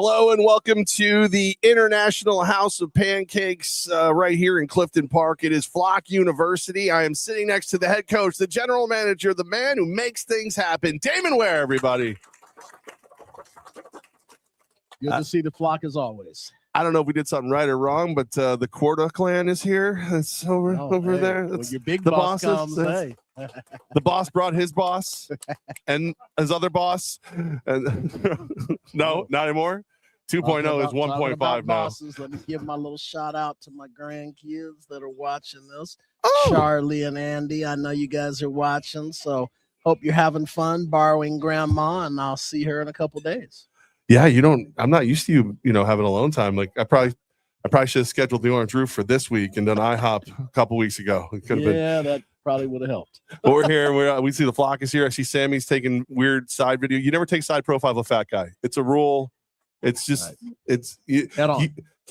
Hello and welcome to the International House of Pancakes right here in Clifton Park. It is Flock University. I am sitting next to the head coach, the general manager, the man who makes things happen, Damon Ware, everybody. Good to see the Flock as always. I don't know if we did something right or wrong, but the Corda clan is here. It's over there. When your big boss comes, hey. The boss brought his boss and his other boss. And no, not anymore. 2.0 is 1.5 now. Bosses, let me give my little shout out to my grandkids that are watching this. Oh. Charlie and Andy, I know you guys are watching, so hope you're having fun borrowing grandma, and I'll see her in a couple days. Yeah, I'm not used to you having alone time. Like I probably should have scheduled the Orange Roof for this week and done IHOP a couple weeks ago. It could have been. That probably would have helped. But we're here. We see the Flock is here. I see Sammy's taking weird side video. You never take side profile of a fat guy. It's a rule. It's just can you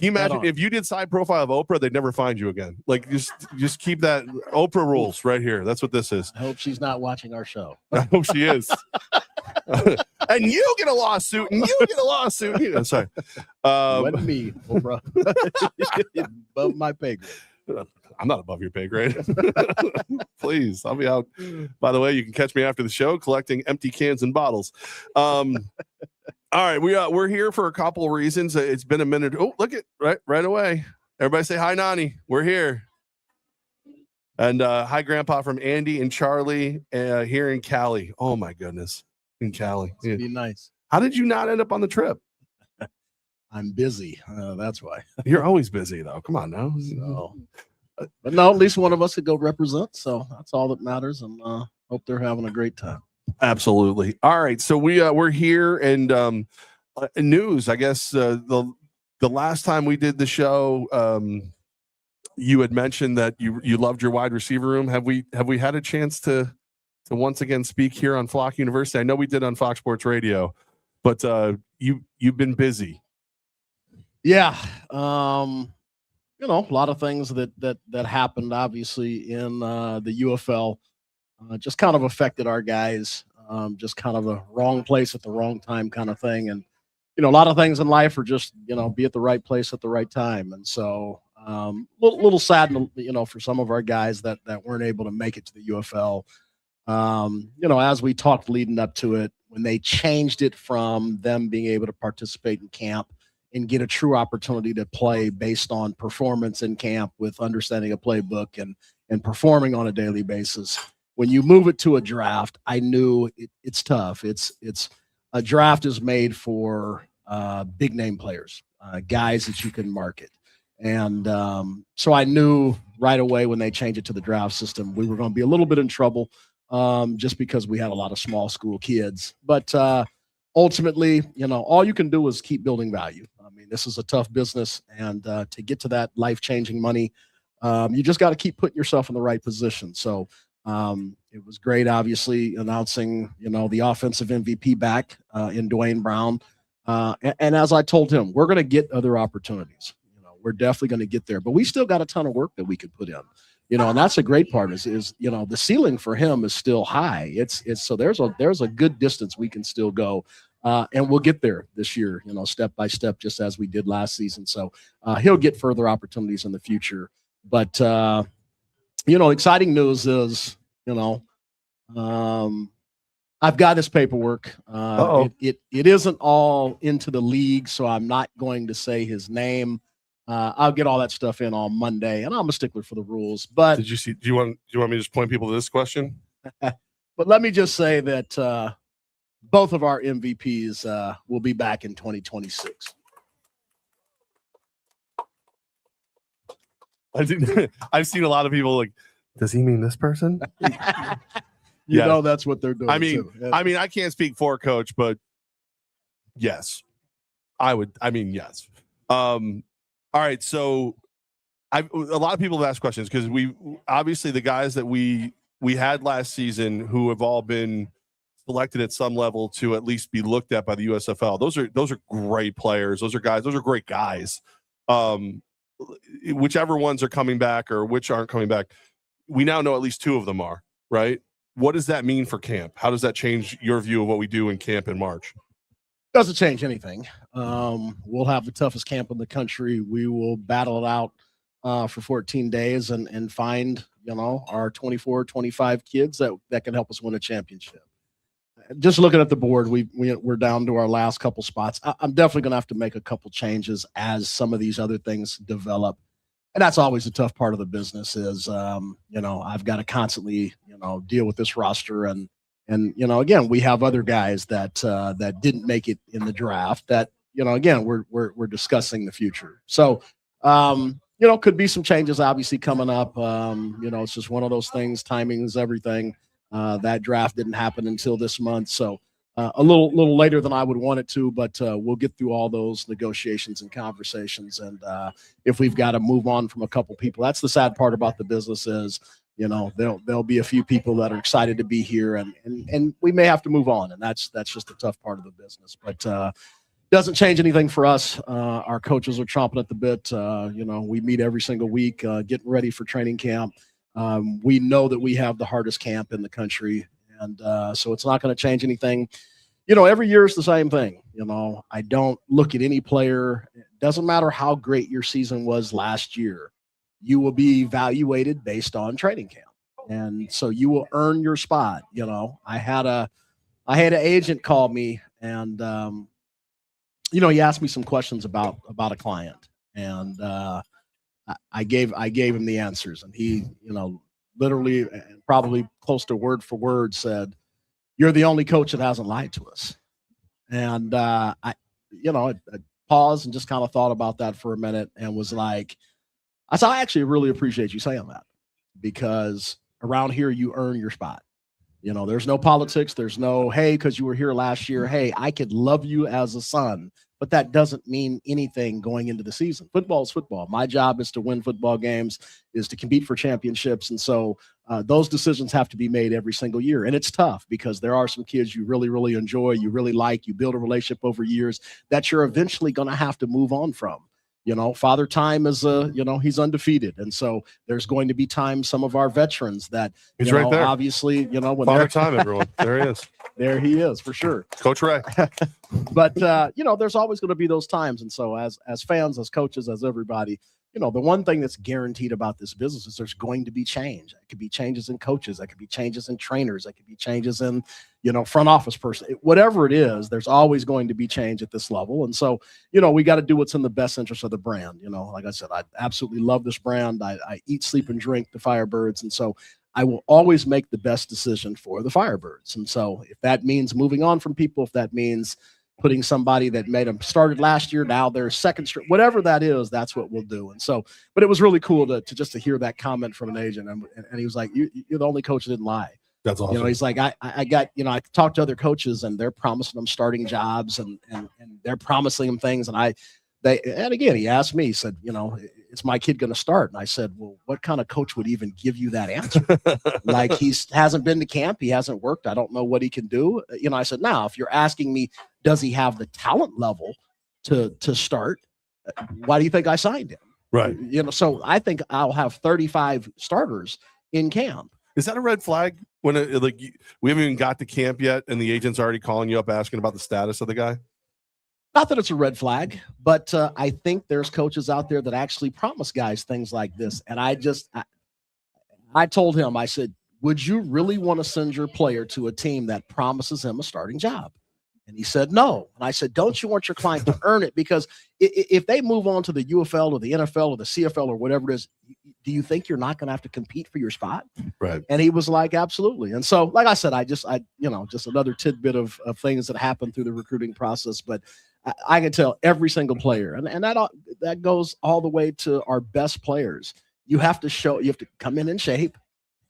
imagine if you did side profile of Oprah, they'd never find you again. Like just keep that Oprah rules right here. That's what this is. I hope she's not watching our show. I hope she is. And you get a lawsuit, and you get a lawsuit. I'm sorry. Wasn't me, Oprah. Above my pay grade. I'm not above your pay grade. Please, I'll be out. By the way, you can catch me after the show collecting empty cans and bottles. All right, we're here for a couple of reasons. It's been a minute. Oh, look at right away. Everybody say hi, Nani. We're here. And hi, Grandpa from Andy and Charlie here in Cali. Oh my goodness, in Cali. It'd be nice. How did you not end up on the trip? I'm busy. That's why. You're always busy, though. Come on now. So, but no, at least one of us could go represent. So that's all that matters. And hope they're having a great time. Absolutely. All right. So we're here and news. I guess the last time we did the show, you had mentioned that you loved your wide receiver room. Have we had a chance to once again speak here on Flock University? I know we did on Fox Sports Radio, but you've been busy. Yeah. A lot of things that happened obviously in the UFL just kind of affected our guys. Just kind of a wrong place at the wrong time kind of thing. And, a lot of things in life are just, be at the right place at the right time. And so little sad, for some of our guys that weren't able to make it to the UFL. As we talked leading up to it, when they changed it from them being able to participate in camp and get a true opportunity to play based on performance in camp with understanding a playbook and performing on a daily basis. When you move it to a draft, I knew it's tough. It's a draft is made for big name players, guys that you can market. And so I knew right away when they changed it to the draft system, we were going to be a little bit in trouble just because we had a lot of small school kids. But ultimately, all you can do is keep building value. I mean, this is a tough business. And to get to that life-changing money, you just got to keep putting yourself in the right position. So it was great, obviously, announcing, the offensive MVP back in Dwayne Brown. And as I told him, we're going to get other opportunities. We're definitely going to get there, but we still got a ton of work that we could put in, and that's a great part is the ceiling for him is still high. It's so there's a good distance we can still go. And we'll get there this year, step by step, just as we did last season. So he'll get further opportunities in the future. But, exciting news is, I've got his paperwork. It isn't all into the league, so I'm not going to say his name. I'll get all that stuff in on Monday, and I'm a stickler for the rules. But do you want me to just point people to this question? But let me just say that both of our MVPs will be back in 2026. I've seen a lot of people like, does he mean this person? That's what they're doing. I mean, I can't speak for Coach, but yes, I would. I mean, yes. All right, so a lot of people have asked questions because we obviously the guys that we had last season who have all been selected at some level to at least be looked at by the USFL. Those are great players. Those are great guys. Whichever ones are coming back or which aren't coming back, we now know at least two of them are, right? What does that mean for camp? How does that change your view of what we do in camp in March? Doesn't change anything. We'll have the toughest camp in the country. We will battle it out for 14 days and find, our 24, 25 kids that can help us win a championship. Just looking at the board, we're down to our last couple spots. I'm definitely going to have to make a couple changes as some of these other things develop. And that's always the tough part of the business is, I've got to constantly, deal with this roster. And again, we have other guys that didn't make it in the draft that, again, we're discussing the future. So, could be some changes obviously coming up. It's just one of those things. Timing is everything. That draft didn't happen until this month. So a little later than I would want it to, but we'll get through all those negotiations and conversations. And if we've got to move on from a couple people, that's the sad part about the business is, there'll be a few people that are excited to be here and we may have to move on. And that's just the tough part of the business, but doesn't change anything for us. Our coaches are chomping at the bit. We meet every single week, getting ready for training camp. We know that we have the hardest camp in the country. And so it's not going to change anything. Every year is the same thing. I don't look at any player. It doesn't matter how great your season was last year. You will be evaluated based on training camp. And so you will earn your spot. I had an agent call me and, he asked me some questions about a client and I gave him the answers and he, literally probably close to word for word said, "You're the only coach that hasn't lied to us." And I paused and just kind of thought about that for a minute and was like, I said, I actually really appreciate you saying that because around here you earn your spot. There's no politics. There's no, hey, because you were here last year. Hey, I could love you as a son, but that doesn't mean anything going into the season. Football is football. My job is to win football games, is to compete for championships. And so those decisions have to be made every single year. And it's tough because there are some kids you really, really enjoy, you really like, you build a relationship over years that you're eventually going to have to move on from. Father Time is he's undefeated. And so there's going to be times some of our veterans that, he's right there. Obviously, when Father Time, everyone. There he is. There he is for sure. Coach Ray. But, there's always going to be those times. And so as fans, as coaches, as everybody, the one thing that's guaranteed about this business is there's going to be change. It could be changes in coaches. It could be changes in trainers. It could be changes in, front office person, whatever it is, there's always going to be change at this level. And so, we got to do what's in the best interest of the brand. Like I said, I absolutely love this brand. I eat, sleep, and drink the Firebirds. And so I will always make the best decision for the Firebirds. And so if that means moving on from people, if that means putting somebody that made them started last year, now they're second string, whatever that is, that's what we'll do. And so, but it was really cool to hear that comment from an agent. And he was like, you're the only coach that didn't lie. That's awesome. He's like, I got, I talked to other coaches and they're promising them starting jobs and they're promising them things. And again, he asked me, he said, is my kid going to start? And I said, well, what kind of coach would even give you that answer? Like hasn't been to camp. He hasn't worked. I don't know what he can do. I said, now, if you're asking me, does he have the talent level to start? Why do you think I signed him? Right. So I think I'll have 35 starters in camp. Is that a red flag when we haven't even got to camp yet and the agent's already calling you up asking about the status of the guy? Not that it's a red flag, but I think there's coaches out there that actually promise guys things like this. And I told him, I said, would you really want to send your player to a team that promises him a starting job? And he said, no. And I said, don't you want your client to earn it? Because if they move on to the UFL or the NFL or the CFL or whatever it is, do you think you're not going to have to compete for your spot? Right. And he was like, absolutely. And so, like I said, just another tidbit of things that happened through the recruiting process. But I can tell every single player, and that goes all the way to our best players. You have to come in shape.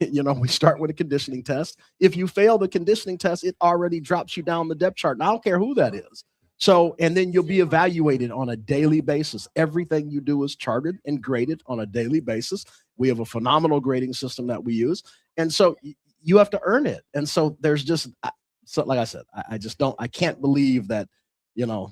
We start with a conditioning test. If you fail the conditioning test, it already drops you down the depth chart. And I don't care who that is. So, and then you'll be evaluated on a daily basis. Everything you do is charted and graded on a daily basis. We have a phenomenal grading system that we use. And so you have to earn it. And so there's like I said, I can't believe that,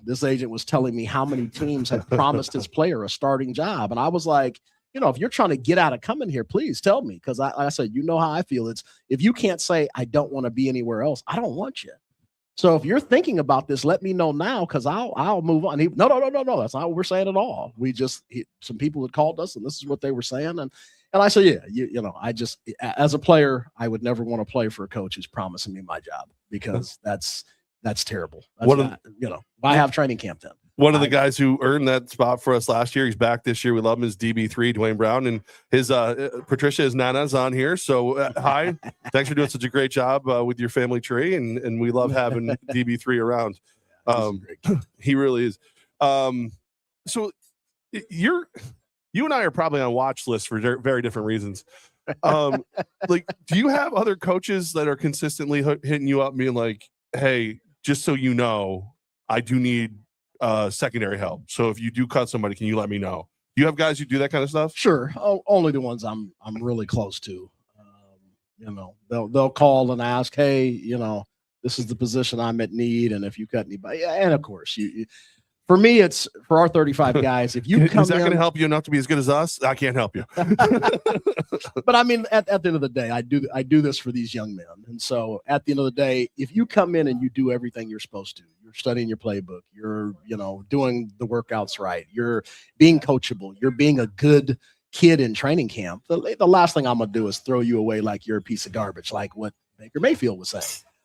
this agent was telling me how many teams had promised his player a starting job. And I was like, if you're trying to get out of coming here, please tell me. Because I said, how I feel. It's if you can't say, I don't want to be anywhere else, I don't want you. So if you're thinking about this, let me know now, because I'll move on. No. That's not what we're saying at all. Some people had called us, and this is what they were saying, and I said, yeah, I just, as a player, I would never want to play for a coach who's promising me my job, because that's terrible. Why have training camp then? One of the guys who earned that spot for us last year, he's back this year. We love him, is DB3, Dwayne Brown, and his Patricia, his Nana's on here. So hi, thanks for doing such a great job with your family tree, and we love having DB3 around. He really is. So you and I are probably on watch lists for very different reasons. Like, do you have other coaches that are consistently hitting you up, being like, "Hey, just so you know, I do need secondary help. So if you do cut somebody, can you let me know?" Do you have guys who do that kind of stuff? Sure. Only the ones I'm really close to. They'll call and ask, "Hey, this is the position I'm at need, and if you cut anybody," yeah, and of course for me, it's for our 35 guys. If you come, is that going to help you enough to be as good as us? I can't help you. But I mean, at the end of the day, I do this for these young men, and so at the end of the day, if you come in and you do everything you're supposed to, you're studying your playbook, you're doing the workouts right, you're being coachable, you're being a good kid in training camp. The last thing I'm gonna do is throw you away like you're a piece of garbage, like what Baker Mayfield was saying.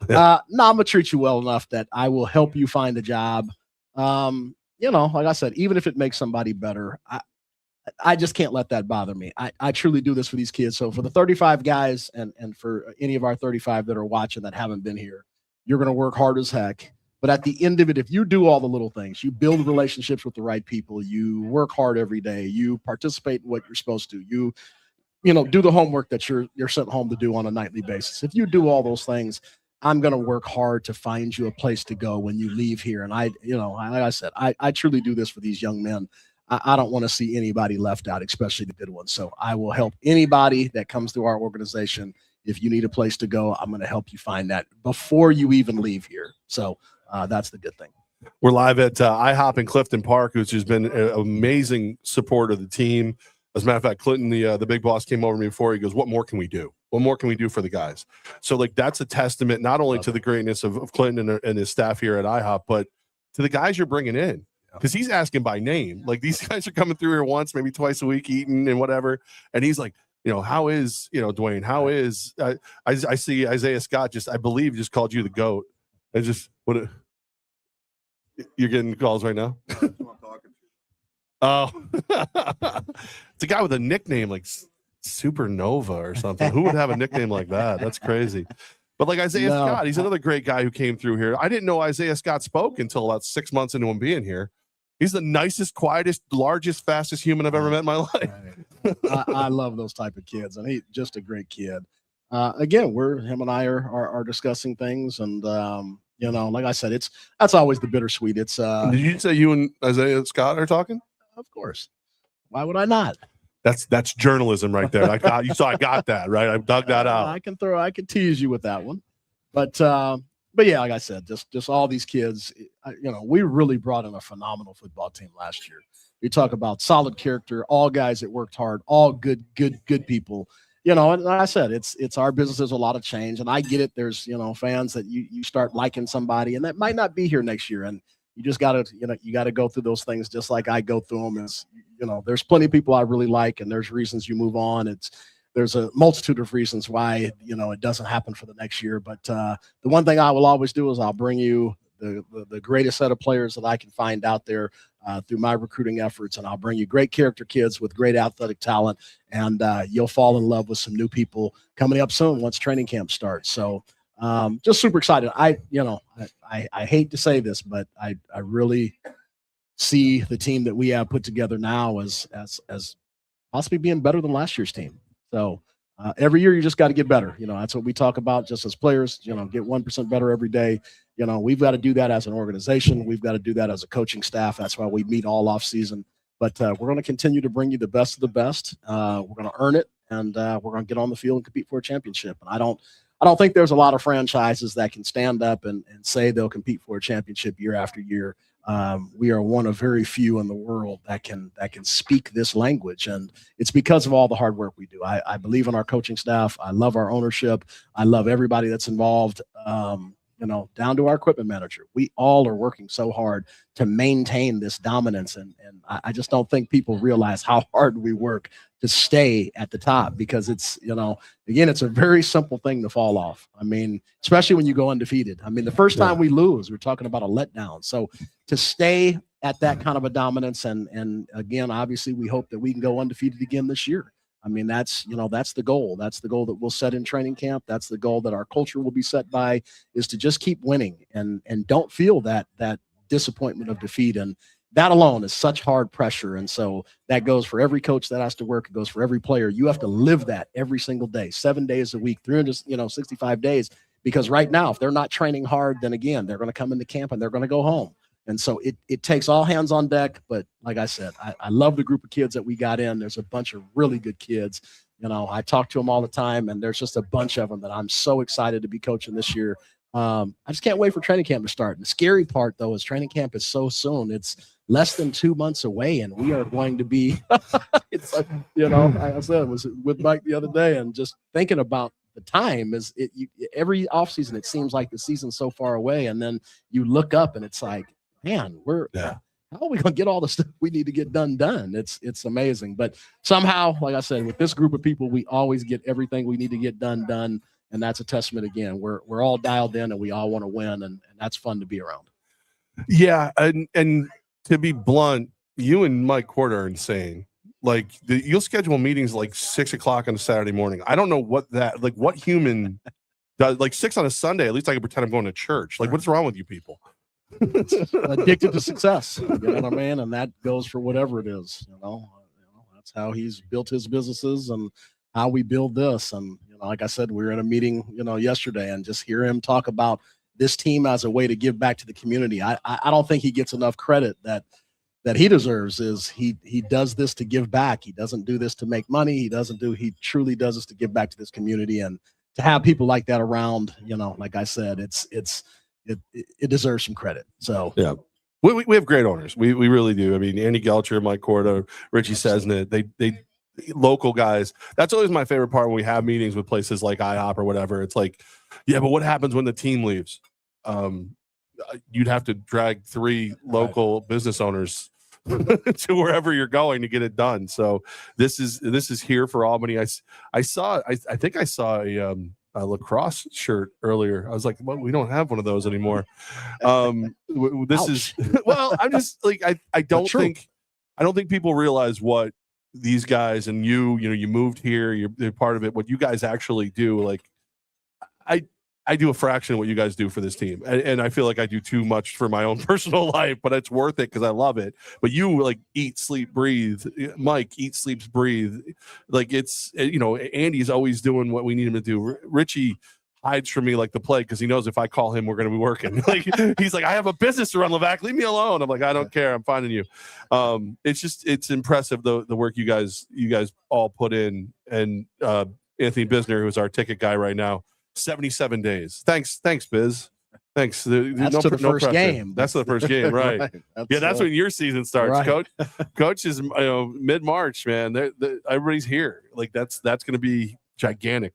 No, I'm gonna treat you well enough that I will help you find a job. Like I said, even if it makes somebody better, I just can't let that bother me. I truly do this for these kids. So for the 35 guys and for any of our 35 that are watching that haven't been here, you're going to work hard as heck. But at the end of it, if you do all the little things, you build relationships with the right people, you work hard every day, you participate in what you're supposed to, you do the homework that you're sent home to do on a nightly basis. If you do all those things, I'm going to work hard to find you a place to go when you leave here. And like I said, I truly do this for these young men. I don't want to see anybody left out, especially the good ones. So I will help anybody that comes through our organization. If you need a place to go, I'm going to help you find that before you even leave here. So that's the good thing. We're live at IHOP in Clifton Park, which has been an amazing support of the team. As a matter of fact, Clinton, the big boss, came over to me before. He goes, "What more can we do? What more can we do for the guys?" So, like, that's a testament not only to the greatness of Clinton and his staff here at IHOP, but to the guys you're bringing in. Because he's asking by name. Like, these guys are coming through here once, maybe twice a week, eating and whatever. And he's like, how is, Dwayne? How is I see Isaiah Scott I believe just called you the GOAT. And just you're getting calls right now? Oh, it's a guy with a nickname like Supernova or something. Who would have a nickname like that? That's crazy. But like Isaiah Scott, he's another great guy who came through here. I didn't know Isaiah Scott spoke until about 6 months into him being here. He's the nicest, quietest, largest, fastest human I've ever met in my life. I love those type of kids, and he's just a great kid. Again, him and I are discussing things, and like I said, that's always the bittersweet. It's did you say you and Isaiah Scott are talking? Of course. Why would I not? That's journalism right there. I got that right. I dug that out. I can tease you with that one, but yeah, like I said, just all these kids. We really brought in a phenomenal football team last year. You talk about solid character, all guys that worked hard, all good people. And like I said, it's our business. There's a lot of change, and I get it. There's fans that you start liking somebody, and that might not be here next year, and you just gotta go through those things just like I go through them. There's plenty of people I really like, and there's reasons you move on. There's a multitude of reasons why it doesn't happen for the next year. But the one thing I will always do is I'll bring you the greatest set of players that I can find out there through my recruiting efforts, and I'll bring you great character kids with great athletic talent, and you'll fall in love with some new people coming up soon once training camp starts. So just super excited. I hate to say this, but I really see the team that we have put together now as possibly being better than last year's team. So every year you just got to get better. That's what we talk about just as players, get 1% better every day. We've got to do that as an organization. We've got to do that as a coaching staff. That's why we meet all off season. But we're going to continue to bring you the best of the best. We're going to earn it, and we're going to get on the field and compete for a championship. And I don't think there's a lot of franchises that can stand up and say they'll compete for a championship year after year. We are one of very few in the world that can speak this language, and it's because of all the hard work we do. I believe in our coaching staff. I love our ownership. I love everybody that's involved. down to our equipment manager. We all are working so hard to maintain this dominance. And I just don't think people realize how hard we work to stay at the top, because it's, again, it's a very simple thing to fall off. I mean, especially when you go undefeated. I mean, the first time we lose, we're talking about a letdown. So to stay at that kind of a dominance, and again, obviously we hope that we can go undefeated again this year. I mean, that's the goal. That's the goal that we'll set in training camp. That's the goal that our culture will be set by, is to just keep winning and don't feel that disappointment of defeat. And that alone is such hard pressure. And so that goes for every coach that has to work. It goes for every player. You have to live that every single day, 7 days a week, 365 days, because right now, if they're not training hard, then again, they're going to come into camp and they're going to go home. And so it takes all hands on deck. But like I said, I love the group of kids that we got in. There's a bunch of really good kids. I talk to them all the time, and there's just a bunch of them that I'm so excited to be coaching this year. I just can't wait for training camp to start. And the scary part, though, is training camp is so soon. It's less than 2 months away, and we are going to be, it's like, I said, it was with Mike the other day, and just thinking about the time is every offseason, it seems like the season's so far away. And then you look up and it's like, man, how are we going to get all the stuff we need to get done? It's amazing. But somehow, like I said, with this group of people, we always get everything we need to get done. And that's a testament. Again, we're all dialed in and we all want to win. And that's fun to be around. Yeah. And to be blunt, you and Mike Corder are insane. Like you'll schedule meetings like 6 o'clock on a Saturday morning. I don't know what human does, like 6 on a Sunday. At least I can pretend I'm going to church. Like, what's wrong with you people? Addicted to success, you know what I mean? And that goes for whatever it is. That's how he's built his businesses and how we build this. And like I said, we were in a meeting yesterday, and just hear him talk about this team as a way to give back to the community. I don't think he gets enough credit that he deserves. Is he does this to give back. He doesn't do this to make money. He truly does this to give back to this community. And to have people like that around, like I said, it deserves some credit. So yeah, we have great owners. We really do. I mean, Andy Gelcher, Mike Corda, Richie Cesnit, they local guys. That's always my favorite part when we have meetings with places like IHOP or whatever. It's like, yeah, but what happens when the team leaves? You'd have to drag 3 local business owners to wherever you're going to get it done. So this is here for Albany. I think I saw a lacrosse shirt earlier. I was like, well, we don't have one of those anymore. This is well, I'm just like, I don't think people realize what these guys and you moved here, you're part of it, what you guys actually do. Like I do a fraction of what you guys do for this team. And I feel like I do too much for my own personal life, but it's worth it because I love it. But you like eat, sleep, breathe. Mike eats, sleeps, breathe. Like it's, Andy's always doing what we need him to do. Richie hides from me like the plague because he knows if I call him, we're going to be working. Like he's like, I have a business to run, Levack. Leave me alone. I'm like, I don't care. I'm finding you. It's impressive the work you guys all put in. And Anthony Bisner, who's our ticket guy right now, 77 days. Thanks, Biz. Thanks. That's to the first game. That's the first game, right? Right. That's when your season starts, right. Coach is mid-March, man. Everybody's here. Like that's going to be gigantic.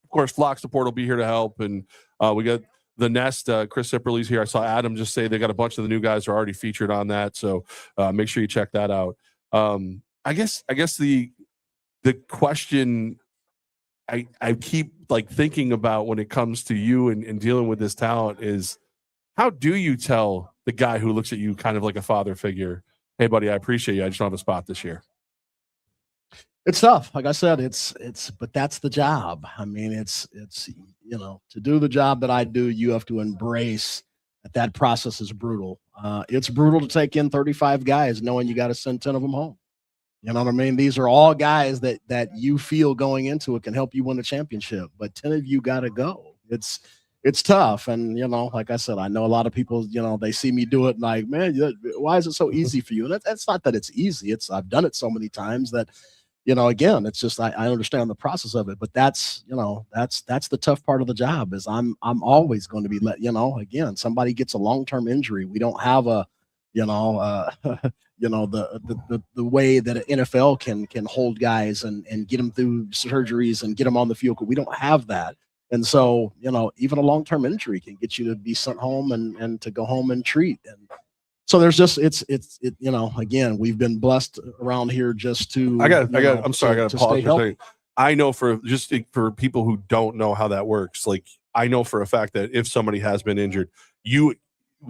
Of course, Flock Support will be here to help, and we got the Nest. Chris Sipperly's here. I saw Adam just say they got a bunch of the new guys are already featured on that, so make sure you check that out. I guess the question I keep like thinking about when it comes to you and dealing with this talent is, how do you tell the guy who looks at you kind of like a father figure, hey buddy, I appreciate you, I just don't have a spot this year? It's tough. Like I said, but that's the job. I mean, it's to do the job that I do, you have to embrace that process is brutal. It's brutal to take in 35 guys knowing you got to send 10 of them home. You know what I mean? These are all guys that you feel going into it can help you win a championship, but 10 of you got to go. It's tough. And, like I said, I know a lot of people, they see me do it and like, man, why is it so easy for you? And that's not that it's easy. I've done it so many times that, again, it's just, I understand the process of it, but that's the tough part of the job is I'm always going to be again, somebody gets a long-term injury. We don't have a, the way that an NFL can hold guys and get them through surgeries and get them on the field. We don't have that. And so, even a long-term injury can get you to be sent home and to go home and treat. And so there's just, again, we've been blessed around here just to, I'm sorry, I got to pause for a second. I know for people who don't know how that works, like I know for a fact that if somebody has been injured,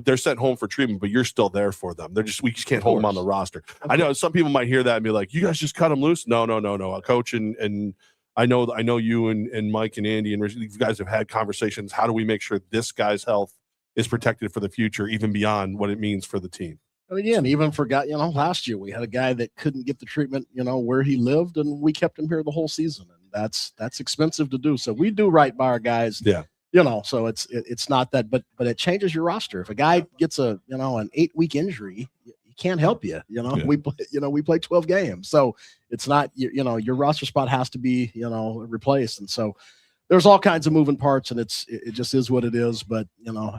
they're sent home for treatment, but you're still there for them. We just can't hold them on the roster. I know some people might hear that and be like, you guys just cut them loose. No. A coach and I know you and Mike and Andy and you guys have had conversations. How do we make sure this guy's health is protected for the future, even beyond what it means for the team? And again, even forgot, last year we had a guy that couldn't get the treatment, where he lived, and we kept him here the whole season. And that's expensive to do. So we do right by our guys. Yeah. So it's not that, but it changes your roster. If a guy gets an 8-week injury, he can't help you. Yeah. We play 12 games. So it's not, your roster spot has to be, replaced. And so there's all kinds of moving parts, and it just is what it is. But,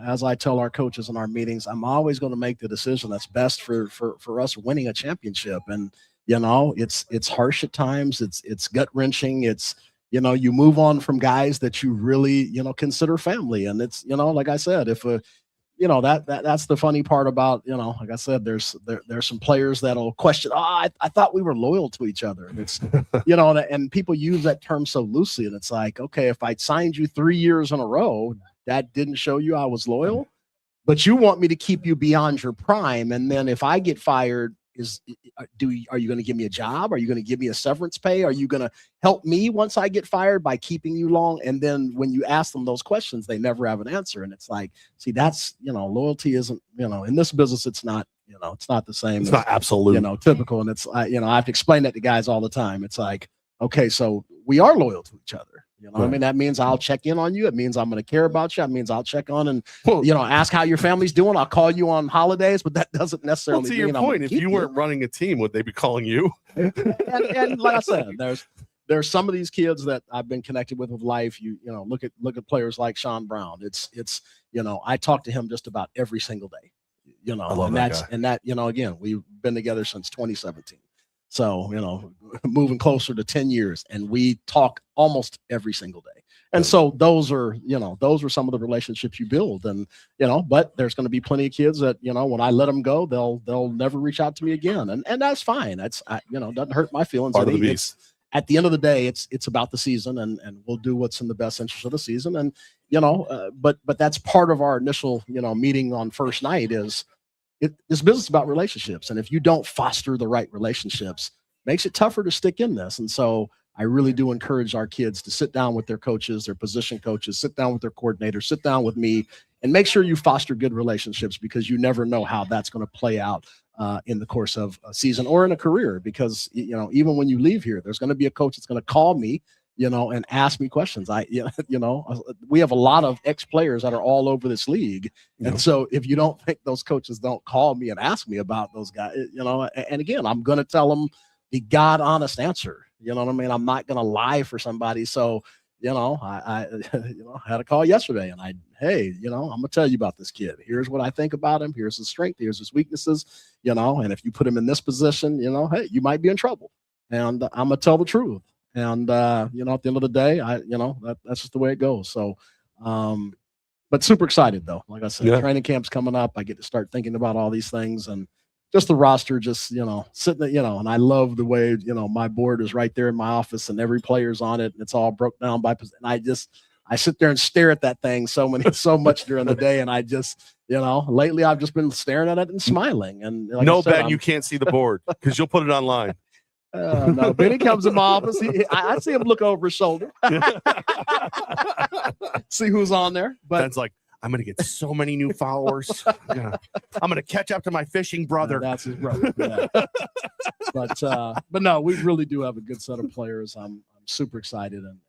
as I tell our coaches in our meetings, I'm always going to make the decision that's best for us winning a championship. And, it's harsh at times. It's gut wrenching. It's, you move on from guys that you really, consider family. And it's, like I said, if that's the funny part about, like I said, there's some players that'll question, I thought we were loyal to each other. And it's, and people use that term so loosely. And it's like, okay, if I signed you 3 years in a row, that didn't show you I was loyal, but you want me to keep you beyond your prime. And then if I get fired, are you going to give me a job? Are you going to give me a severance pay? Are you going to help me once I get fired by keeping you long? And then when you ask them those questions, they never have an answer. And it's like, see, that's, loyalty isn't, in this business, it's not, it's not the same. It's not absolute, typical. And it's, I have to explain that to guys all the time. It's like, okay, so we are loyal to each other. Right. I mean, that means I'll check in on you. It means I'm going to care about you. It means I'll check on and, ask how your family's doing. I'll call you on holidays, but that doesn't necessarily mean your point. If you weren't running a team, would they be calling you? and like I said, there's some of these kids that I've been connected with life. Look at players like Sean Brown. It's I talk to him just about every single day, again, we've been together since 2017. So, moving closer to 10 years, and we talk almost every single day. And so those are some of the relationships you build. And, but there's going to be plenty of kids that, when I let them go, they'll never reach out to me again. And that's fine. That's, doesn't hurt my feelings. Part of the beast. At the end of the day, it's about the season, and we'll do what's in the best interest of the season. And, but that's part of our initial, meeting on first night is, this business is about relationships. And if you don't foster the right relationships, it makes it tougher to stick in this. And so I really do encourage our kids to sit down with their coaches, their position coaches, sit down with their coordinators, sit down with me, and make sure you foster good relationships, because you never know how that's going to play out in the course of a season or in a career. Because, even when you leave here, there's going to be a coach that's going to call me, and ask me questions. We have a lot of ex-players that are all over this league. And so if you don't think those coaches don't call me and ask me about those guys, and again, I'm going to tell them the God honest answer. You know what I mean? I'm not going to lie for somebody. So, I had a call yesterday, and hey, I'm going to tell you about this kid. Here's what I think about him. Here's his strength. Here's his weaknesses, and if you put him in this position, hey, you might be in trouble. And I'm going to tell the truth. And, at the end of the day, that's just the way it goes. So, but super excited though. Like I said, training camp's coming up. I get to start thinking about all these things, and just the roster, just, sitting, and I love the way, my board is right there in my office, and every player's on it, and it's all broke down by position. I sit there and stare at that thing so much during the day. And I just, lately I've just been staring at it and smiling. And like Ben, you can't see the board because you'll put it online. No, Benny comes in my office. I see him look over his shoulder, see who's on there. But Ben's like, I'm going to get so many new followers. Yeah. I'm going to catch up to my fishing brother. That's his brother. Yeah. But no, we really do have a good set of players. I'm super excited. And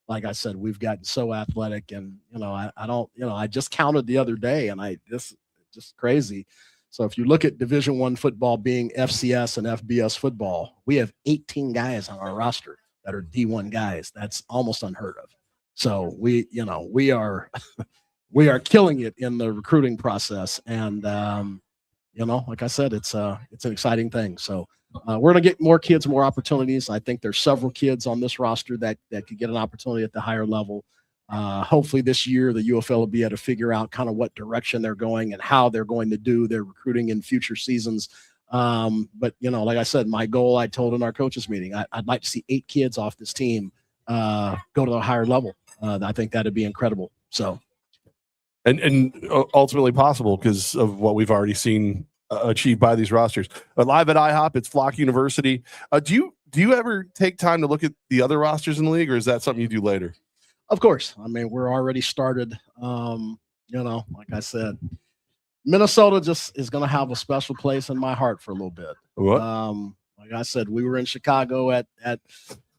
like I said, we've gotten so athletic, and, I just counted the other day, and this just crazy. So if you look at Division I football being FCS and FBS football, we have 18 guys on our roster that are D1 guys. That's almost unheard of. So we are killing it in the recruiting process. And, like I said, it's an exciting thing. So we're going to get more kids, more opportunities. I think there's several kids on this roster that could get an opportunity at the higher level. Hopefully this year the UFL will be able to figure out kind of what direction they're going and how they're going to do their recruiting in future seasons. But like I said, my goal, I told in our coaches meeting, I'd like to see 8 kids off this team go to a higher level. I think that'd be incredible. So, and ultimately possible because of what we've already seen achieved by these rosters. Live at IHOP, it's Flock University. Do you ever take time to look at the other rosters in the league, or is that something you do later? Of course. I mean, we're already started. Like I said, Minnesota just is going to have a special place in my heart for a little bit. What? Like I said, we were in Chicago at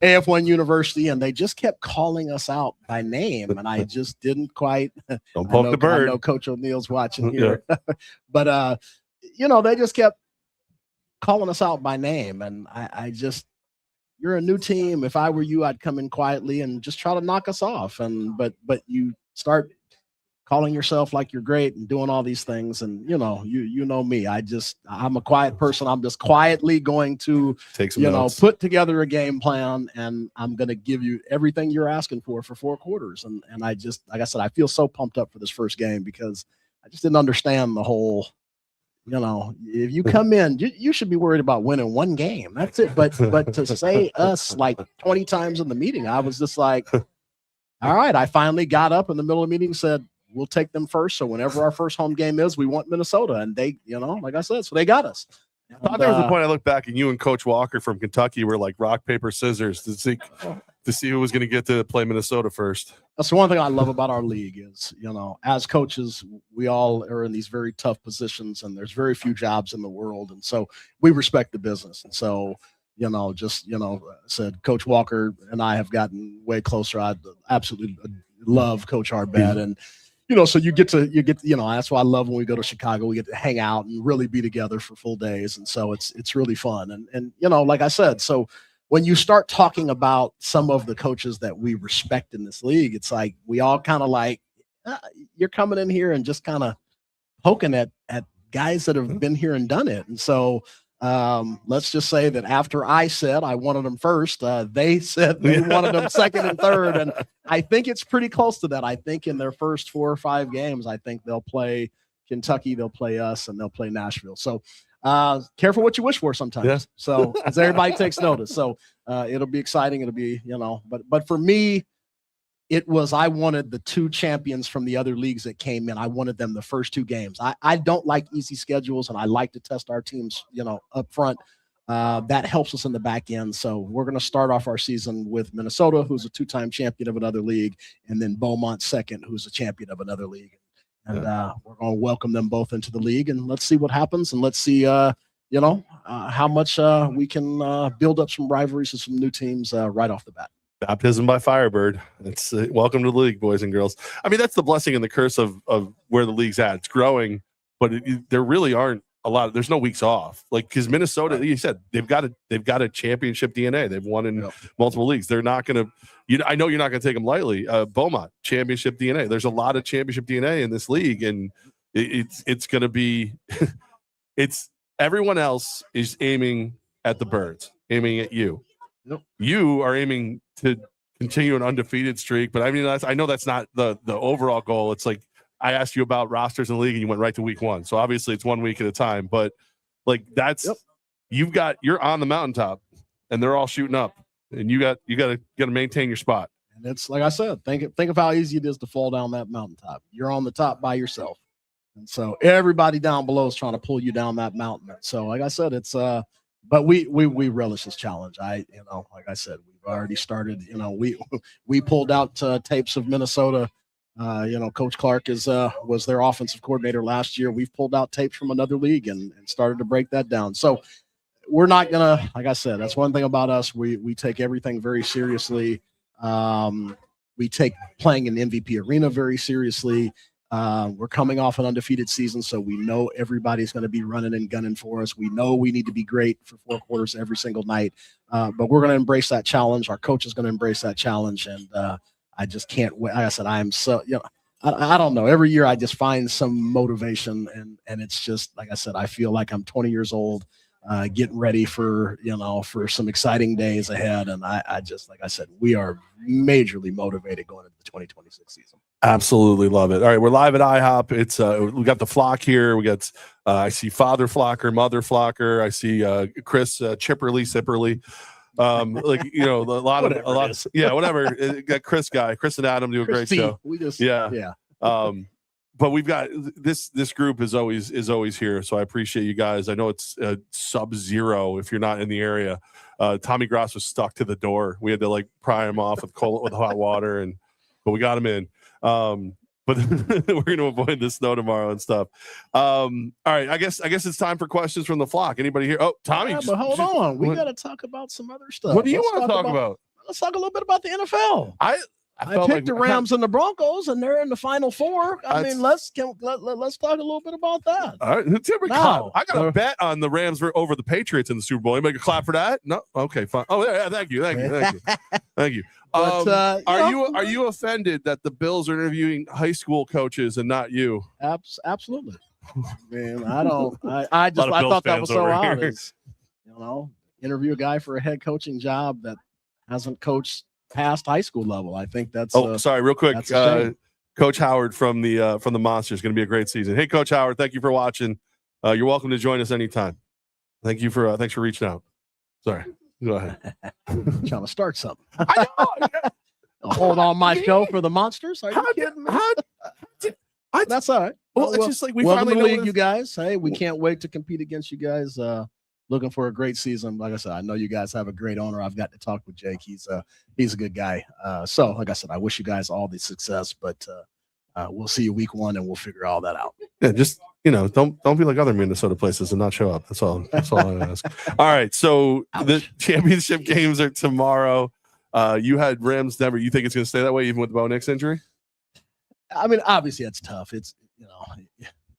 AF1 University, and they just kept calling us out by name, and I just didn't quite. Don't poke the bird. I know Coach O'Neill's watching here, yeah. But they just kept calling us out by name, and I just. You're a new team. If I were you, I'd come in quietly and just try to knock us off. But you start calling yourself like you're great and doing all these things. And you know me. I'm a quiet person. I'm just quietly going to take some notes. Put together a game plan, and I'm going to give you everything you're asking for 4 quarters. And I just, like I said, I feel so pumped up for this first game because I just didn't understand the whole. If you come in, you should be worried about winning 1 game. That's it. But to say us like 20 times in the meeting, I was just like, all right. I finally got up in the middle of the meeting and said, we'll take them first. So whenever our first home game is, we want Minnesota. And they, like I said, so they got us. I thought there was a point I looked back and you and Coach Walker from Kentucky were like rock, paper, scissors to see who was going to get to play Minnesota first. That's the one thing I love about our league is, as coaches, we all are in these very tough positions and there's very few jobs in the world. And so we respect the business. And so, said Coach Walker and I have gotten way closer. I absolutely love Coach Harbad. And, so you get to, that's why I love when we go to Chicago, we get to hang out and really be together for full days. And so it's really fun. And, like I said, so when you start talking about some of the coaches that we respect in this league, it's like, we all kind of like, you're coming in here and just kind of poking at guys that have been here and done it. And so let's just say that after I said I wanted them first, they said they wanted them second and third. And I think it's pretty close to that. I think in their first 4 or 5 games, I think they'll play Kentucky, they'll play us, and they'll play Nashville. So careful what you wish for sometimes. Yeah. So as everybody takes notice. So it'll be exciting. It'll be, but for me, I wanted the 2 champions from the other leagues that came in. I wanted them the first 2 games. I don't like easy schedules, and I like to test our teams, up front. That helps us in the back end. So we're going to start off our season with Minnesota, who's a 2-time champion of another league, and then Beaumont second, who's a champion of another league. And we're going to welcome them both into the league, and let's see what happens, and let's see, how much we can build up some rivalries and some new teams right off the bat. Baptism by Firebird. It's welcome to the league, boys and girls. I mean, that's the blessing and the curse of where the league's at. It's growing, but there really aren't a lot. There's no weeks off. Like, because Minnesota, right. You said they've got a championship DNA. They've won in multiple leagues. They're not going to. I know you're not going to take them lightly. Beaumont, championship DNA. There's a lot of championship DNA in this league, and it's going to be. It's everyone else is aiming at the Birds, aiming at you. Nope. You are aiming to continue an undefeated streak, but I mean, I know that's not the overall goal. It's like I asked you about rosters in the league, and you went right to week 1. So obviously, it's 1 week at a time. But like that's you're on the mountaintop, and they're all shooting up, and you got to maintain your spot. And it's like I said, think of how easy it is to fall down that mountaintop. You're on the top by yourself, and so everybody down below is trying to pull you down that mountain. So like I said, it's but we relish this challenge. Like I said, we've already started. We pulled out tapes of Minnesota. Coach Clark was their offensive coordinator last year. We've pulled out tapes from another league and started to break that down. So we're not gonna, like I said, that's one thing about us. We take everything very seriously. We take playing in the MVP arena very seriously. We're coming off an undefeated season, so we know everybody's going to be running and gunning for us. We know we need to be great for 4 quarters every single night, but we're going to embrace that challenge. Our coach is going to embrace that challenge, and I just can't wait. Like I said, I am so, I don't know. Every year I just find some motivation, and it's just, like I said, I feel like I'm 20 years old. getting ready for some exciting days ahead. And I just, like I said, we are majorly motivated going into the 2026 season. Absolutely love it. All right, we're live at IHOP. It's we got the flock here. We got I see Father Flocker, Mother Flocker. I see Chris Chipperly, Sipperly. Like a lot of yeah, whatever. Got Chris and Adam do a great show. Yeah. But we've got this group is always here, so I appreciate you guys. I know it's sub-zero if you're not in the area. Tommy Gross was stuck to the door. We had to like pry him off with hot water, but we got him in. But we're going to avoid the snow tomorrow and stuff. All right, I guess it's time for questions from the flock. Anybody here? Oh, Tommy, but hold on, we got to talk about some other stuff. What do you want to talk about? Let's talk a little bit about the NFL. I picked the Rams and the Broncos, and they're in the Final Four. I mean, let's talk a little bit about that. All right, I got a bet on the Rams over the Patriots in the Super Bowl. Anybody can clap for that? No, okay, fine. Oh, yeah, thank you. But, are you offended that the Bills are interviewing high school coaches and not you? Absolutely, man. I thought that was so obvious. Interview a guy for a head coaching job that hasn't coached past high school level. I think that's. Sorry, real quick. Coach Howard from the Monsters, going to be a great season. Hey, Coach Howard, thank you for watching. You're welcome to join us anytime. Thanks for reaching out. Sorry, go ahead. Trying to start something. I know. Hold on my show for the Monsters. Are you kidding me? That's all right. Well, it's just like we finally know you guys. Hey, we can't wait to compete against you guys. Looking for a great season. Like I said, I know you guys have a great owner. I've got to talk with Jake. He's a good guy. So, like I said, I wish you guys all the success. But we'll see you week 1, and we'll figure all that out. Yeah, just don't be like other Minnesota places and not show up. That's all I ask. All right, so the championship games are tomorrow. You had Rams Denver. You think it's going to stay that way even with the Bo Nix injury? I mean, obviously it's tough. It's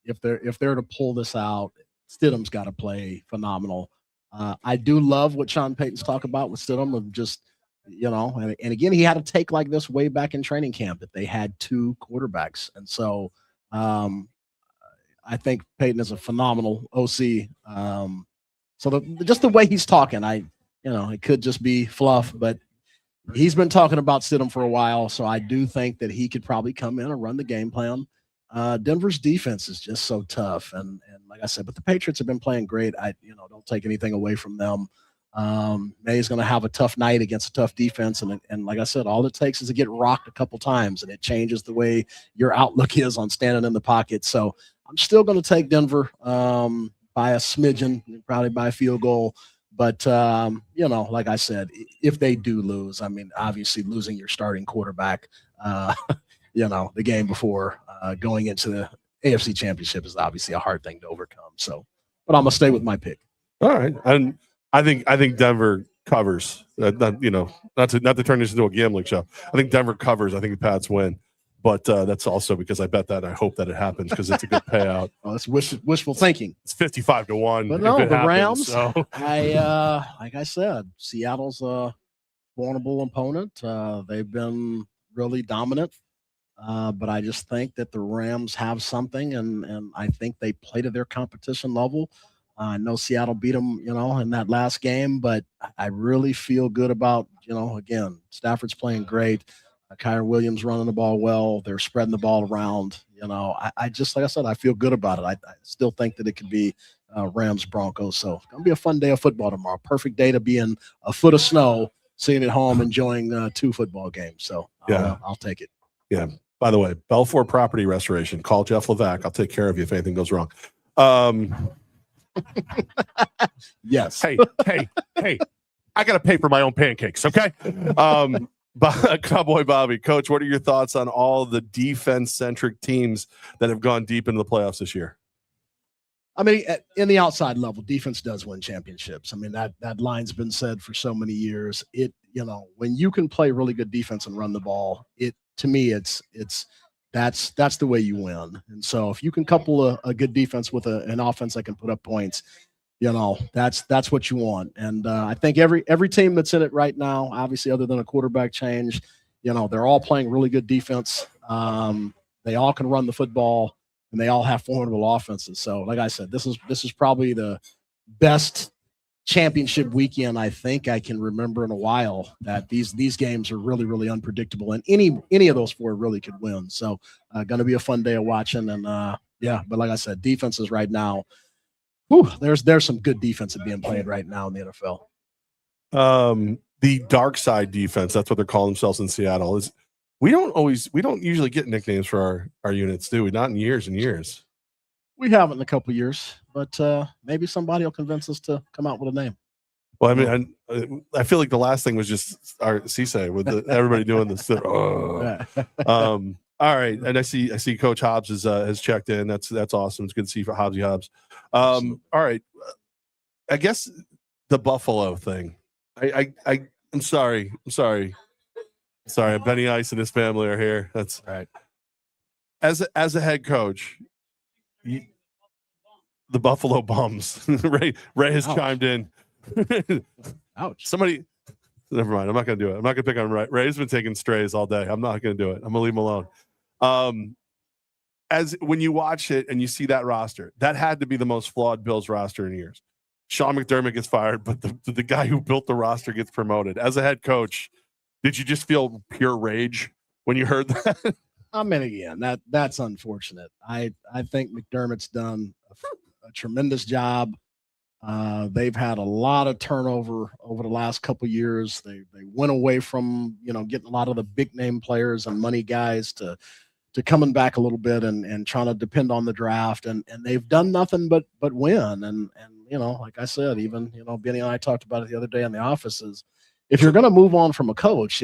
if they're to pull this out, Stidham's got to play phenomenal. I do love what Sean Payton's talk about with Stidham of just, and again, he had a take like this way back in training camp that they had 2 quarterbacks. And so I think Payton is a phenomenal OC. So just the way he's talking, it could just be fluff, but he's been talking about Stidham for a while. So I do think that he could probably come in and run the game plan. Denver's defense is just so tough. And like I said, but the Patriots have been playing great. Don't take anything away from them. May's going to have a tough night against a tough defense. And like I said, all it takes is to get rocked a couple times and it changes the way your outlook is on standing in the pocket. So I'm still going to take Denver by a smidgen, probably by a field goal. But, like I said, if they do lose, I mean, obviously losing your starting quarterback, the game before going into the AFC Championship is obviously a hard thing to overcome. So, but I'm gonna stay with my pick. All right, and I think Denver covers. Not to turn this into a gambling show. I think Denver covers. I think the Pats win, but that's also because I bet that. I hope that it happens because it's a good payout. Well, it's wishful thinking. It's 55-1. But no, the Rams. So. Like I said, Seattle's a vulnerable opponent. They've been really dominant. But I just think that the Rams have something, and I think they play to their competition level. I know Seattle beat them, in that last game, but I really feel good about, again, Stafford's playing great. Kyren Williams running the ball well. They're spreading the ball around. I just, like I said, I feel good about it. I still think that it could be Rams Broncos. So it's going to be a fun day of football tomorrow. Perfect day to be in a foot of snow, sitting at home, enjoying 2 football games. So yeah, I'll take it. Yeah. By the way, Belfour Property Restoration. Call Jeff Levack. I'll take care of you if anything goes wrong. Yes. Hey, I got to pay for my own pancakes, okay? Cowboy Bobby, Coach, what are your thoughts on all the defense-centric teams that have gone deep into the playoffs this year? I mean, in the outside level, defense does win championships. I mean, that line's been said for so many years. When you can play really good defense and run the ball, to me, that's the way you win. And so if you can couple a good defense with an offense that can put up points, that's what you want. And I think every team that's in it right now, obviously other than a quarterback change, they're all playing really good defense. They all can run the football, and they all have formidable offenses. So like I said, this is probably the best championship weekend I think I can remember in a while that these games are really, really unpredictable, and any of those four really could win. So going to be a fun day of watching. And but like I said, defenses right now, there's some good defense being played right now in the NFL. The dark side defense, that's what they're calling themselves in Seattle. Is we don't usually get nicknames for our units, do we? Not in years and years. We haven't in a couple of years, but maybe somebody will convince us to come out with a name. Well, I mean, I feel like the last thing was just our Cisse with everybody doing this. All right, and I see Coach Hobbs has checked in. That's awesome. It's good to see for Hobbsy Hobbs. All right, I guess the Buffalo thing. I'm sorry. Benny Ice and his family are here. That's all right. As a head coach, the Buffalo Bums. Ray has chimed in. Ouch. Somebody, never mind. I'm not going to do it. I'm not going to pick on Ray. Ray's been taking strays all day. I'm not going to do it. I'm going to leave him alone. As when you watch it and you see that roster, that had to be the most flawed Bills roster in years. Sean McDermott gets fired, but the guy who built the roster gets promoted. As a head coach, did you just feel pure rage when you heard that? I mean, again, that's unfortunate. I think McDermott's done a tremendous job. They've had a lot of turnover over the last couple of years. They went away from getting a lot of the big name players and money guys to coming back a little bit and trying to depend on the draft, and they've done nothing but win. And like I said, even Benny and I talked about it the other day in the offices. If you're going to move on from a coach,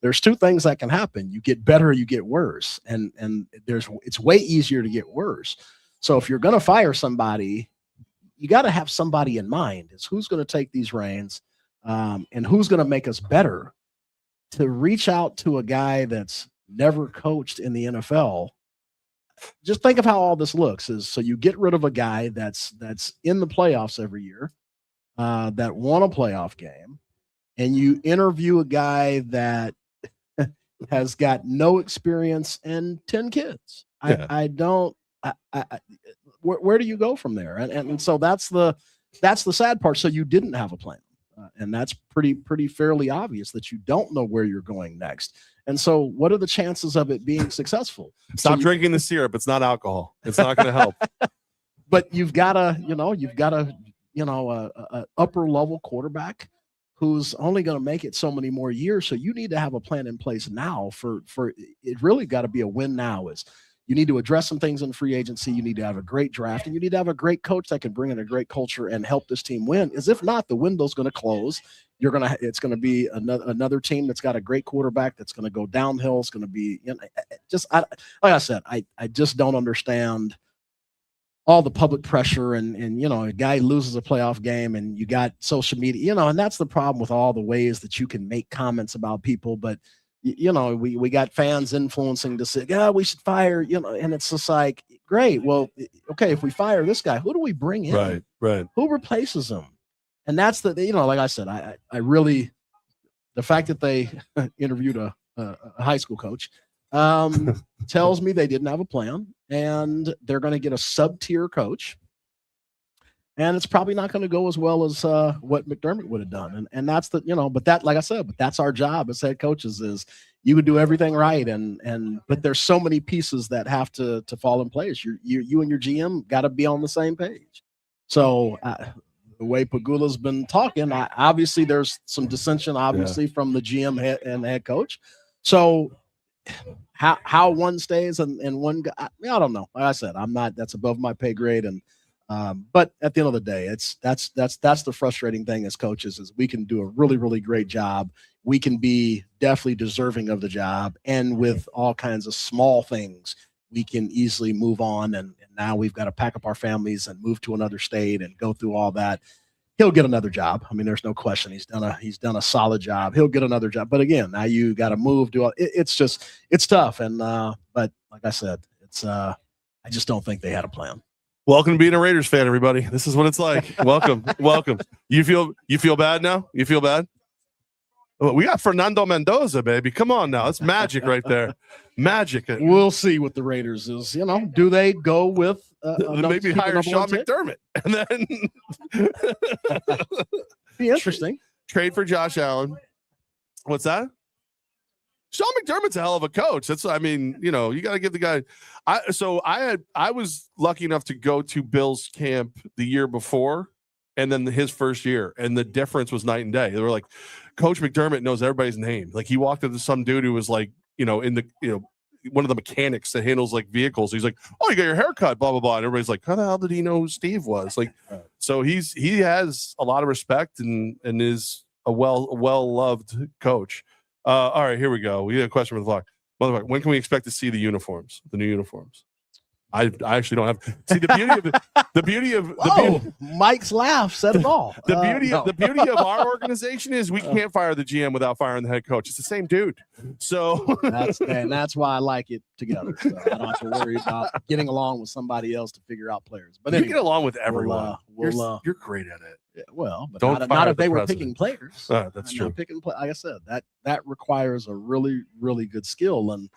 there's two things that can happen. You get better, or you get worse, and it's way easier to get worse. So if you're going to fire somebody, you got to have somebody in mind. It's who's going to take these reins, and who's going to make us better. To reach out to a guy that's never coached in the NFL, just think of how all this looks. Is so you get rid of a guy that's in the playoffs every year, that won a playoff game, and you interview a guy that has got no experience and 10 kids. Yeah. Where do you go from there? And so that's the sad part. So you didn't have a plan, and that's pretty fairly obvious that you don't know where you're going next. And so what are the chances of it being successful? Stop drinking the syrup. It's not alcohol. It's not going to help. But you've got a upper level quarterback who's only going to make it so many more years. So you need to have a plan in place now for it. Really got to be a win now. Is you need to address some things in free agency. You need to have a great draft, and you need to have a great coach that can bring in a great culture and help this team win. As if not, the window's going to close. It's going to be another team that's got a great quarterback that's going to go downhill. It's going to be like I said, I just don't understand all the public pressure and a guy loses a playoff game and you got social media, and that's the problem with all the ways that you can make comments about people. But we got fans influencing to say, we should fire, and it's just like, great. Well, okay, if we fire this guy, who do we bring in? Right. Who replaces him? And that's like I said, I really, the fact that they interviewed a high school coach tells me they didn't have a plan, and they're going to get a sub-tier coach, and it's probably not going to go as well as what McDermott would have done. And that's but that, like I said, but that's our job as head coaches, is you would do everything right. But there's so many pieces that have to fall in place. You and your GM got to be on the same page. So the way Pagula's been talking, obviously there's some dissension, from the GM and head coach. So how one stays and one guy, I don't know. Like I said, that's above my pay grade. And but at the end of the day, that's the frustrating thing as coaches, is we can do a really, really great job. We can be definitely deserving of the job, and with all kinds of small things, we can easily move on. And now we've got to pack up our families and move to another state and go through all that. He'll get another job. I mean, there's no question. He's done a solid job. He'll get another job. But again, now you got to move. It's tough. And but like I said, I just don't think they had a plan. Welcome to being a Raiders fan, everybody. This is what it's like. Welcome. You feel bad now? You feel bad? We got Fernando Mendoza, baby. Come on now. That's magic right there. Magic. We'll see what the Raiders is. Do they go with maybe hire Sean McDermott and then be interesting. Trade for Josh Allen. What's that? Sean McDermott's a hell of a coach. You got to give the guy. I was lucky enough to go to Bill's camp the year before, and then his first year, and the difference was night and day. They were like, Coach McDermott knows everybody's name. Like he walked into some dude who was like, in the one of the mechanics that handles like vehicles. He's like, oh, you got your haircut, blah blah blah. And everybody's like, how the hell did he know who Steve was? Like, so he has a lot of respect and is a well loved coach. All right, here we go. We got a question from the vlog. Motherfucker, when can we expect to see the new uniforms? I actually don't have. See the beauty of Mike's laugh said it all. The beauty of our organization is we can't fire the GM without firing the head coach. It's the same dude. So that's why I like it together. So I don't have to worry about getting along with somebody else to figure out players. But you get along with everyone. You're great at it. Yeah, well, but not if they were picking players. That's true. Like I said, that requires a really, really good skill, and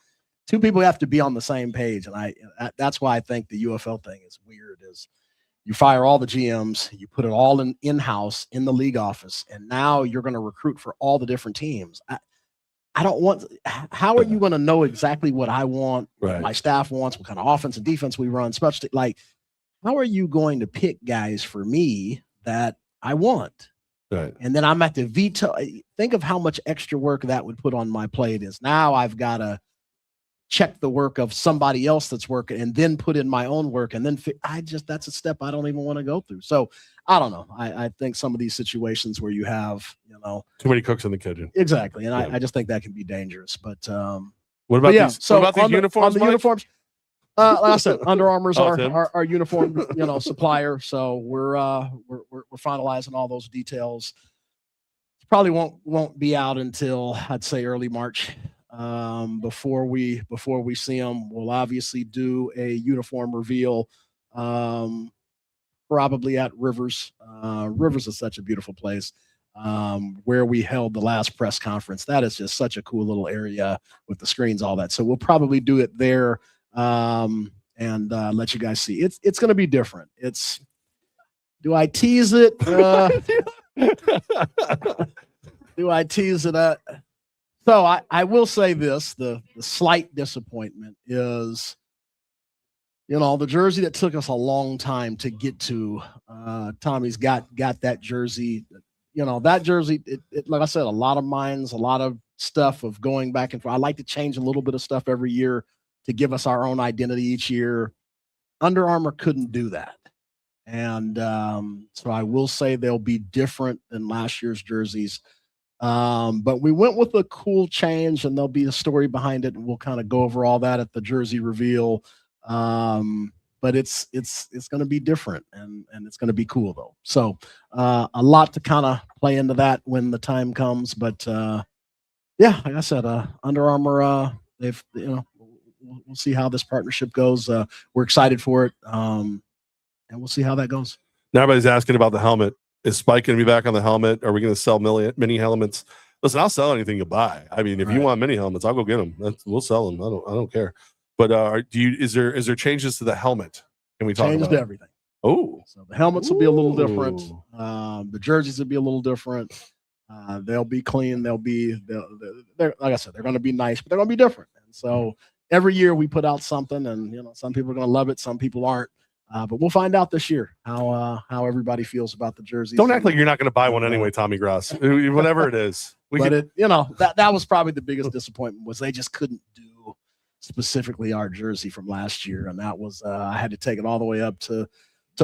two people have to be on the same page. And that's why I think the UFL thing is weird. Is you fire all the GMs, you put it all in-house in the league office, and now you're going to recruit for all the different teams. I don't want. How are you going to know exactly what I want? What my staff wants, what kind of offense and defense we run, especially like. How are you going to pick guys for me that I want? Right. And then I'm at the veto. Think of how much extra work that would put on my plate. Is now I've got to check the work of somebody else that's working and then put in my own work. And then that's a step I don't even want to go through. So I don't know. I think some of these situations where you have, too many cooks in the kitchen. Exactly. And I just think that can be dangerous. But what about these uniforms? On the uniforms. Like I said, Under Armour's our uniform, supplier. So we're finalizing all those details. Probably won't be out until I'd say early March. Before we see them, we'll obviously do a uniform reveal. Probably at Rivers. Rivers is such a beautiful place. Where we held the last press conference. That is just such a cool little area with the screens, all that. So we'll probably do it there. And let you guys see. It's going to be different. Do I tease it? Do I tease it? So I will say this: the slight disappointment is, the jersey that took us a long time to get to. Tommy's got that jersey. That jersey. It like I said, a lot of minds, a lot of stuff of going back and forth. I like to change a little bit of stuff every year to give us our own identity each year. Under Armour couldn't do that. And so I will say they'll be different than last year's jerseys. But we went with a cool change, and there'll be a story behind it, and we'll kind of go over all that at the jersey reveal. But it's going to be different, and it's going to be cool, though. So a lot to kind of play into that when the time comes. But, yeah, like I said, Under Armour, they've, we'll see how this partnership goes. We're excited for it, and we'll see how that goes. Now everybody's asking about the helmet. Is Spike going to be back on the helmet? Are we going to sell mini helmets? Listen, I'll sell anything you buy. I mean, if you want mini helmets, I'll go get them. We'll sell them. I don't care. But is there changes to the helmet? Can we talk changes about to everything? Oh, so the helmets will be a little different. The jerseys will be a little different. They'll be clean. They're like I said, they're going to be nice, but they're going to be different. And so every year we put out something, and some people are going to love it, some people aren't. But we'll find out this year how everybody feels about the jerseys. Don't act like you're not going to buy one anyway, Tommy Gross. Whatever it is, that was probably the biggest disappointment was they just couldn't do specifically our jersey from last year, and that was I had to take it all the way up to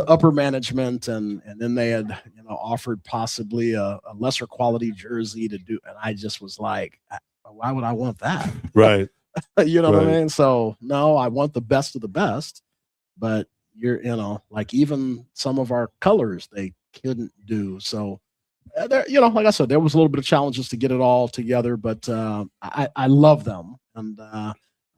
upper management, and then they had offered possibly a lesser quality jersey to do, and I just was like, why would I want that? Right. What I mean? So no, I want the best of the best, but like even some of our colors they couldn't do. So there, like I said, there was a little bit of challenges to get it all together, but I love them, and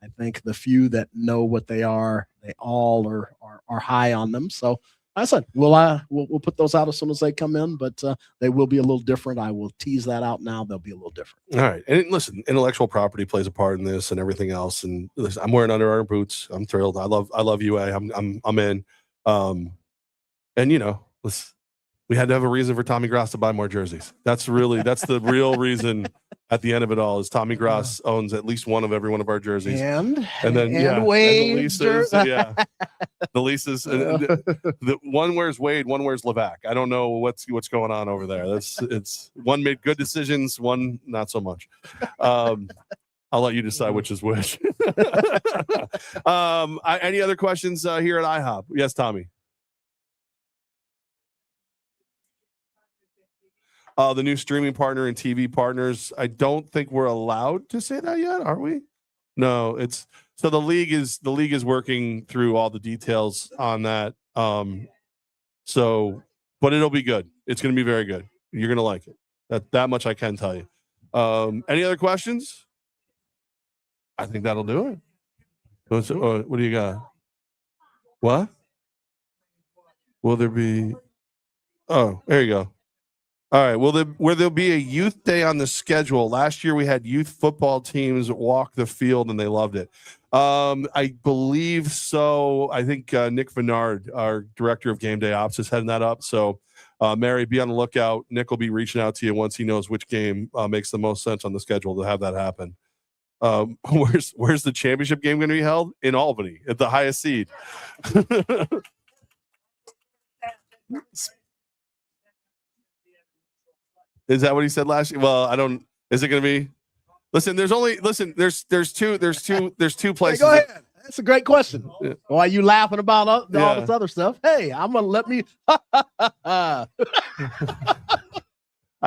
I think the few that know what they are, they all are high on them. So I said, we'll put those out as soon as they come in, but they will be a little different. I will tease that out now. They'll be a little different. All right. And listen, intellectual property plays a part in this and everything else. And listen, I'm wearing Under Armour boots. I'm thrilled. I love UA. I'm in. And we had to have a reason for Tommy Gross to buy more jerseys. That's the real reason at the end of it all is Tommy Gross owns at least one of every one of our jerseys. And the leases, the leases. The one wears Wade, one wears Levack. I don't know what's going on over there. It's one made good decisions, one not so much. I'll let you decide which is which. Any other questions here at IHOP? Yes, Tommy. The new streaming partner and TV partners. I don't think we're allowed to say that yet, are we? No, so the league is working through all the details on that. But it'll be good. It's going to be very good. You're going to like it. That much I can tell you. Any other questions? I think that'll do it. What do you got? What? Will there be? Oh, there you go. All right. Will there'll be a youth day on the schedule? Last year we had youth football teams walk the field and they loved it. I believe so. I think Nick Vennard, our director of game day ops, is heading that up. So, Mary, be on the lookout. Nick will be reaching out to you once he knows which game makes the most sense on the schedule to have that happen. Where's the championship game going to be held? In Albany at the highest seed. Is that what he said last year? Well, I don't. Is it going to be? Listen, there's two places. Hey, go ahead. That's a great question. Yeah. Why are you laughing about all this other stuff? Hey, I'm gonna let me. I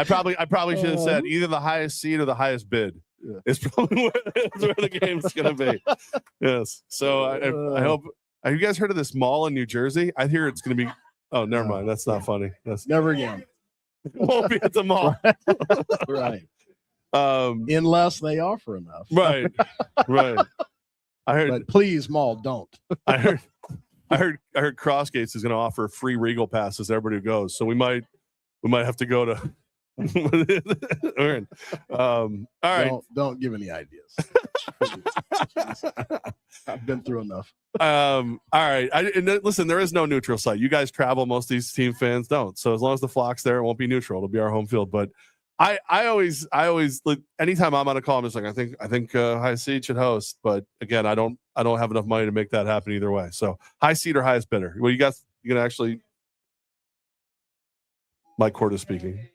probably should have said either the highest seed or the highest bid. Yeah. It's probably where the game's going to be. Yes. So I hope. Have you guys heard of this mall in New Jersey? I hear it's going to be. Oh, never mind. That's not funny. That's never again. It won't be at the mall. Right. Unless they offer enough. Right. I heard. But please, mall, don't. I heard Crossgates is going to offer free Regal passes to everybody who goes. So we might have to go to. All right. Don't give any ideas. I've been through enough. All right. Listen, there is no neutral site. You guys travel. Most of these team fans don't. So as long as the flock's there, it won't be neutral. It'll be our home field. But I always anytime I'm on a call, I'm just like, I think high seed should host. But again, I don't have enough money to make that happen either way. So high seed or highest bidder. Well, you can actually. Mike Corda speaking.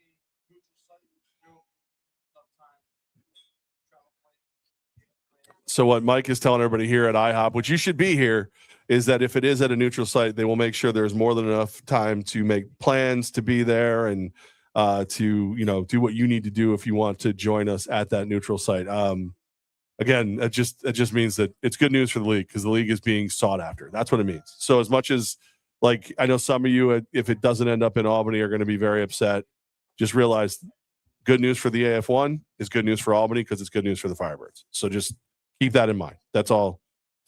So what Mike is telling everybody here at IHOP, which you should be here, is that if it is at a neutral site, they will make sure there's more than enough time to make plans to be there and to do what you need to do if you want to join us at that neutral site. Again, it just means that it's good news for the league because the league is being sought after. That's what it means. So as much as I know some of you, if it doesn't end up in Albany, are going to be very upset, just realize good news for the AF1 is good news for Albany because it's good news for the Firebirds. So just keep that in mind. That's all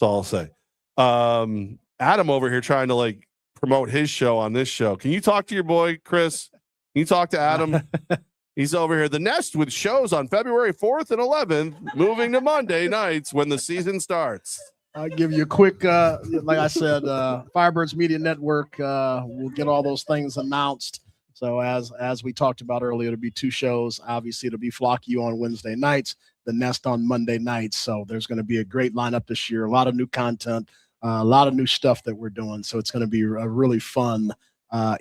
I'll say. Adam over here trying to promote his show on this show. Can you talk to your boy, Chris? Can you talk to Adam? He's over here. The Nest with shows on February 4th and 11th, moving to Monday nights when the season starts. I'll give you a quick, like I said, Firebirds Media Network. We'll get all those things announced. So as we talked about earlier, it'll be 2 shows. Obviously, it'll be Flock U on Wednesday nights, the Nest on Monday nights. So there's going to be a great lineup this year, a lot of new content, a lot of new stuff that we're doing. So it's going to be a really fun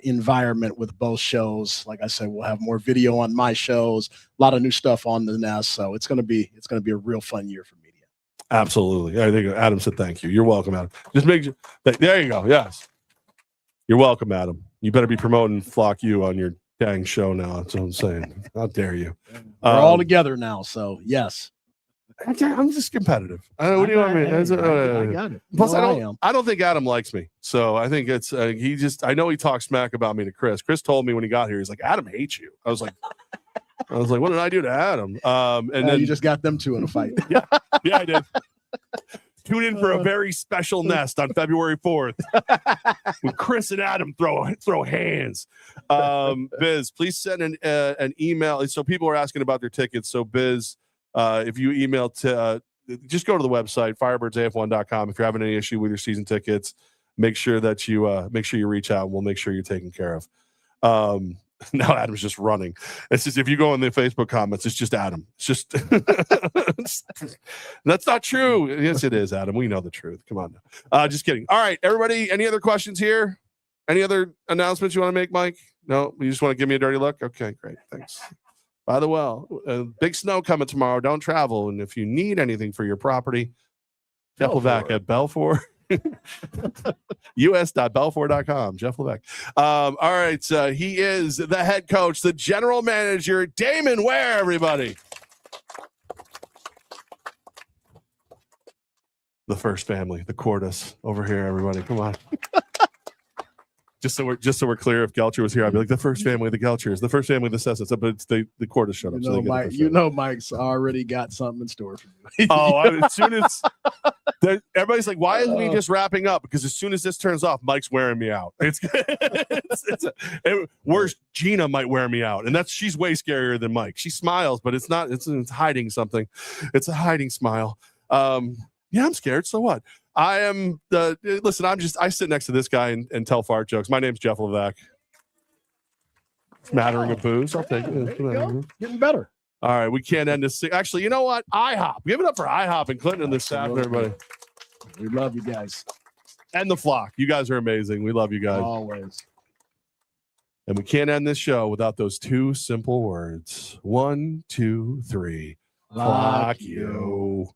environment with both shows. Like I said, we'll have more video on my shows, a lot of new stuff on the Nest. So it's going to be a real fun year for media. Absolutely. I think Adam said thank you. You're welcome, Adam. Just make sure there you go. Yes. You're welcome, Adam. You better be promoting Flock U on your dang show now. That's what I'm saying. How dare you? We're all together now, so yes. I'm just competitive. What do you want me? I got it. Plus, I don't think Adam likes me. So I think it's I know he talks smack about me to Chris. Chris told me when he got here, he's like, Adam hates you. I was like, what did I do to Adam? And then you just got them two in a fight. yeah, I did. Tune in for a very special nest on February 4th when Chris and Adam throw hands. Biz, please send an email. So people are asking about their tickets. So Biz, if you email to just go to the website firebirdsaf1.com. If you're having any issue with your season tickets, make sure you reach out and we'll make sure you're taken care of. Now Adam's just running. It's just, if you go in the Facebook comments, it's just Adam. It's just that's not true. Yes, it is, Adam. We know the truth. Come on now. Just kidding. All right, everybody. Any other questions here? Any other announcements you want to make, Mike? No, you just want to give me a dirty look? Okay, great. Thanks. By the way, big snow coming tomorrow. Don't travel. And if you need anything for your property, Jeff Levack at Belfour. us.belfour.com. Jeff Levack. All right. He is the head coach, the general manager, Damon Ware, everybody. The first family, the Cordis over here, everybody. Come on. Just so we're clear, if Gelcher was here, I'd be like, the first family, the Gelchers, the first family, the Sessons, but it's the Cordis shut up. Mike's already got something in store for you. As soon as everybody's like, why isn't he just wrapping up? Because as soon as this turns off, Mike's wearing me out. Worse, Gina might wear me out, and she's way scarier than Mike. She smiles, but it's not. It's hiding something. It's a hiding smile. Yeah, I'm scared. So what? I am listen, I sit next to this guy and tell fart jokes. My name's Jeff Levack. Smattering of booze. I'll take it. Getting better. All right, we can't end this. Actually, you know what? IHOP. Give it up for IHOP and Clinton and their staff, everybody. We love you guys. And the flock. You guys are amazing. We love you guys. Always. And we can't end this show without those two simple words. 1, 2, 3. Flock you.